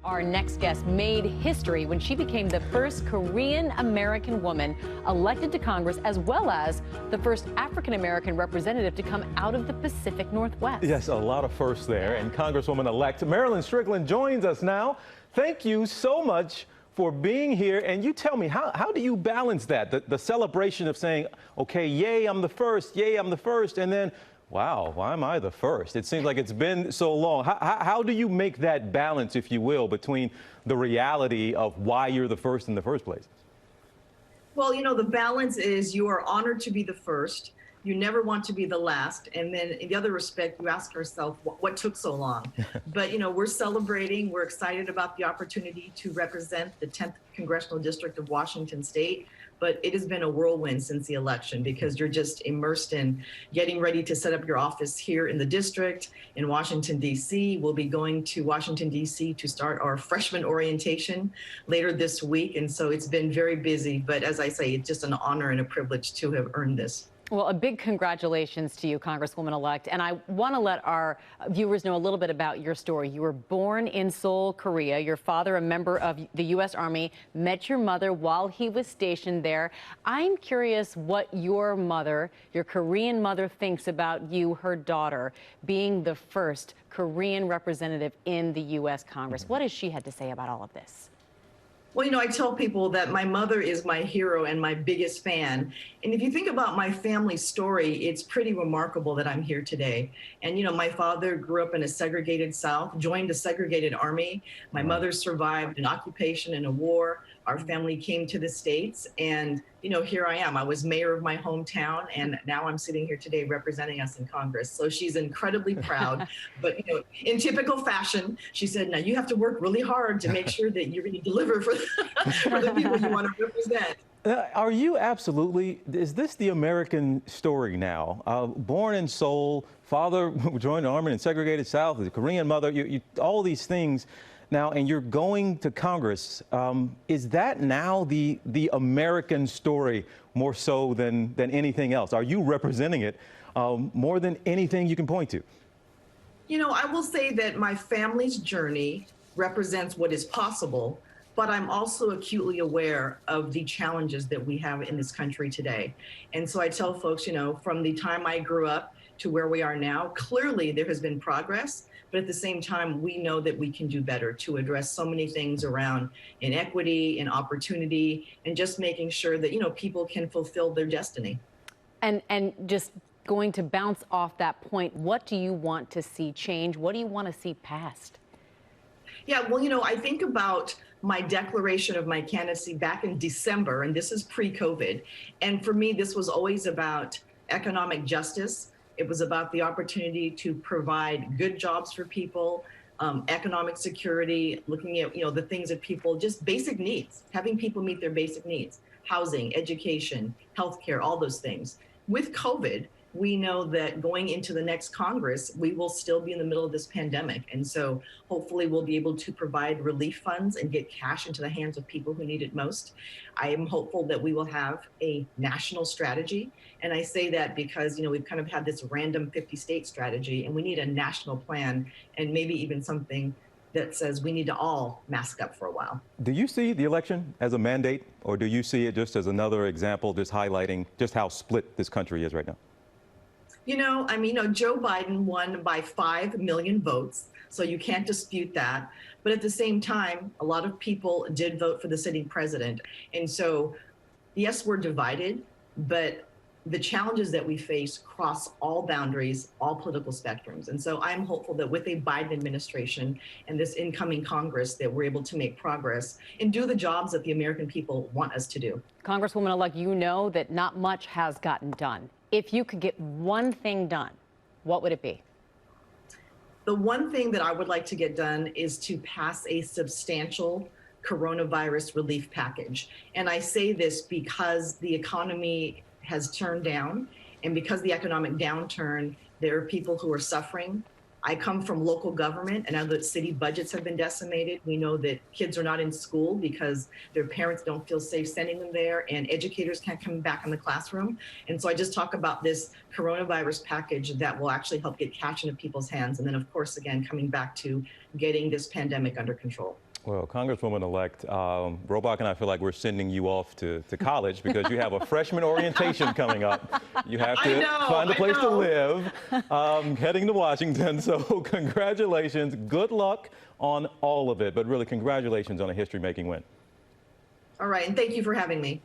Our next guest made history when she became the first Korean-American woman elected to Congress, as well as the first African-American representative to come out of the Pacific Northwest. Yes, a lot of firsts there. And Congresswoman-elect Marilyn Strickland joins us now. Thank you so much for being here. And you tell me, how do you balance that? The celebration of saying, okay, yay, I'm the first, yay, I'm the first, and then, wow, why am I the first? It seems like it's been so long. How do you make that balance, if you will, between the reality of why you're the first in the first place? Well, you know, the balance is you are honored to be the first. You never want to be the last. And then in the other respect, you ask yourself, what took so long? But, you know, we're celebrating. We're excited about the opportunity to represent the 10th Congressional District of Washington State. But it has been a whirlwind since the election because you're just immersed in getting ready to set up your office here in the district in Washington, D.C. We'll be going to Washington, D.C. to start our freshman orientation later this week. And so it's been very busy. But as I say, it's just an honor and a privilege to have earned this. Well, a big congratulations to you, Congresswoman-elect. And I want to let our viewers know a little bit about your story. You were born in Seoul, Korea. Your father, a member of the U.S. Army, met your mother while he was stationed there. I'm curious what your mother, your Korean mother, thinks about you, her daughter, being the first Korean representative in the U.S. Congress. What has she had to say about all of this? Well, you know, I tell people that my mother is my hero and my biggest fan. And if you think about my family story, it's pretty remarkable that I'm here today. And, you know, my father grew up in a segregated South, joined a segregated Army. My mother survived an occupation and a war. Our family came to the States and, you know, here I am. I was mayor of my hometown and now I'm sitting here today representing us in Congress. So she's incredibly proud, but, you know, in typical fashion, she said, now you have to work really hard to make sure that you're going to deliver for the people you want to represent. Are you absolutely, is this the American story now? Born in Seoul, father joined the Army in segregated South, the Korean mother, all these things. Now, and you're going to Congress. Is that now the American story more so than anything else? Are you representing it more than anything you can point to? You know, I will say that my family's journey represents what is possible, but I'm also acutely aware of the challenges that we have in this country today. And so I tell folks, you know, from the time I grew up to where we are now, clearly there has been progress. But at the same time, we know that we can do better to address so many things around inequity and opportunity and just making sure that, you know, people can fulfill their destiny. And just going to bounce off that point, what do you want to see change? What do you want to see passed? Yeah, well, you know, I think about my declaration of my candidacy back in December, and this is pre-COVID. And for me, this was always about economic justice. It was about the opportunity to provide good jobs for people, economic security, looking at, you know, the things that people, just basic needs, having people meet their basic needs, housing, education, healthcare, all those things. With COVID, we know that going into the next Congress, we will still be in the middle of this pandemic. And so hopefully we'll be able to provide relief funds and get cash into the hands of people who need it most. I am hopeful that we will have a national strategy. And I say that because, you know, we've kind of had this random 50-state strategy and we need a national plan and maybe even something that says we need to all mask up for a while. Do you see the election as a mandate, or do you see it just as another example, just highlighting just how split this country is right now? You know, I mean, you know, Joe Biden won by 5 million votes, so you can't dispute that. But at the same time, a lot of people did vote for the sitting president. And so, yes, we're divided, but the challenges that we face cross all boundaries, all political spectrums. And so I'm hopeful that with a Biden administration and this incoming Congress that we're able to make progress and do the jobs that the American people want us to do. Congresswoman-elect, you know that not much has gotten done. If you could get one thing done, what would it be? The one thing that I would like to get done is to pass a substantial coronavirus relief package. And I say this because the economy has turned down, and because the economic downturn, there are people who are suffering. I come from local government, and now that city budgets have been decimated, we know that kids are not in school because their parents don't feel safe sending them there, and educators can't come back in the classroom. And so I just talk about this coronavirus package that will actually help get cash into people's hands. And then, of course, again, coming back to getting this pandemic under control. Well, Congresswoman-elect, Robach and I feel like we're sending you off to college because you have a freshman orientation coming up. You have to find a place to live, heading to Washington. So congratulations. Good luck on all of it. But really, congratulations on a history-making win. All right, and thank you for having me.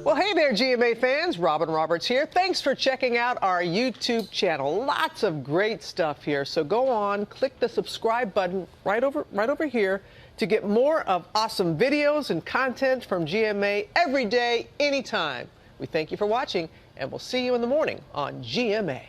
Well, hey there, GMA fans. Robin Roberts here. Thanks for checking out our YouTube channel. Lots of great stuff here. So go on, click the subscribe button right over here to get more of awesome videos and content from GMA every day, anytime. We thank you for watching, and we'll see you in the morning on GMA.